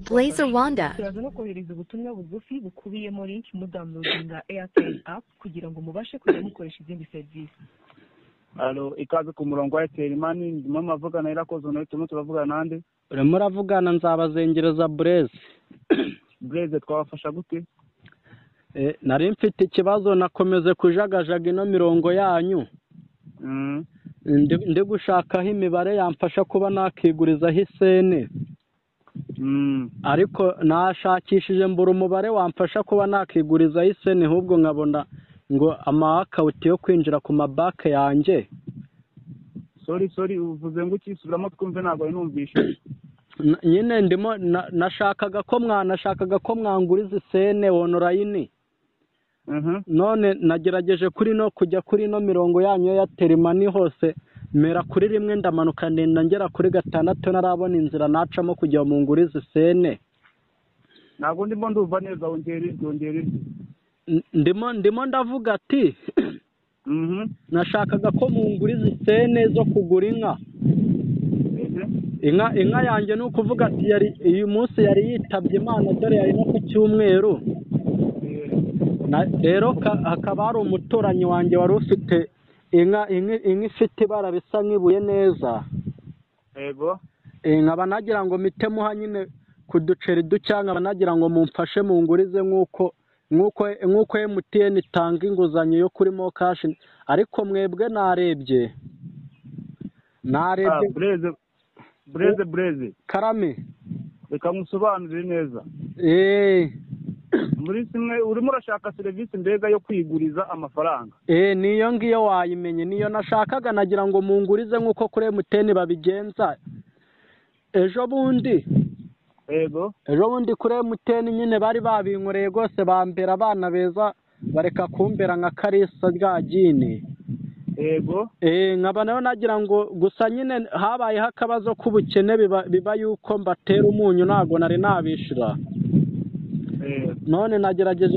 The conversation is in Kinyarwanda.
Blazer Wanda. turaza no kohereza ubutumwa bugufi bukubiyemo link mudownloadinga Airtel app kugira ngo mubashe kujya mukoresha izindi serivisi. Alo, ikaze ku murongo wa Airtel Money, ndimo mavugana irakoze no turimo turavugana nande? urimo uravugana nzabazengereza Blaze. Blaze twabafasha gute? Nari mfite ikibazo nakomeze kujagajaga ino mirongo yanyu. Ndi gushakaho imibare yamfasha kuba nakigurizaho isene. Ariko nashakishije mbura umubare wamfasha kuba nakigurizaho isene, ahubwo nkabona ngo amakawuti yo kwinjira ku mabake yanjye. Sorry uvuze ngo ukisubiramo twumve ntabwo numvishe. Nyine ndimo nashakaga ko mwanguriza isene online. None nagerageje kujya kuri no mirongo yanyu ya Terimani hose mera kuri rimwe ndamanuka ndenda ngera kuri 6 narabona inzira nacamo kujya mu nguriza isene. Ntabwo ndimo ndumva neza wongere. Ndimo ndavuga ati nashakaga ko mu nguriza isene zo kugura inka yanjye ni ukuvuga ati uyu munsi yari yitabye Imana dore yari no ku cyumweru. Rero hakaba hari umuturanyi wanjye wari ufite inka ifite ibara bisa nk'ibuye neza. Yego. Nkaba nagira ngo mitemuha nyine ku duceri ducyanga nagira ngo mumfashe mu ngurize nk'uko MTN itanga inguzanyo yo kuri mo cash, ariko mwebwe narebye Blaze karame reka musobanurire neza. Muri simwe urimo urashaka serivisi mbega yo kwiguriza amafaranga. Niyo ngiyo wayimenye, niyo nashakaga nagira ngo mungurize nk'uko kuri MTN babigenza. Ejo bundi kuri MTN nyine bari babinkoreye rwose, bambera abana beza bareka kumbera nka Karisa rya Gine. Yego. Nkaba nayo nagira ngo gusa nyine habayeho akabazo k'ubukene biba yuko mbatera umunyu ntago nari nabishira. None nagerageje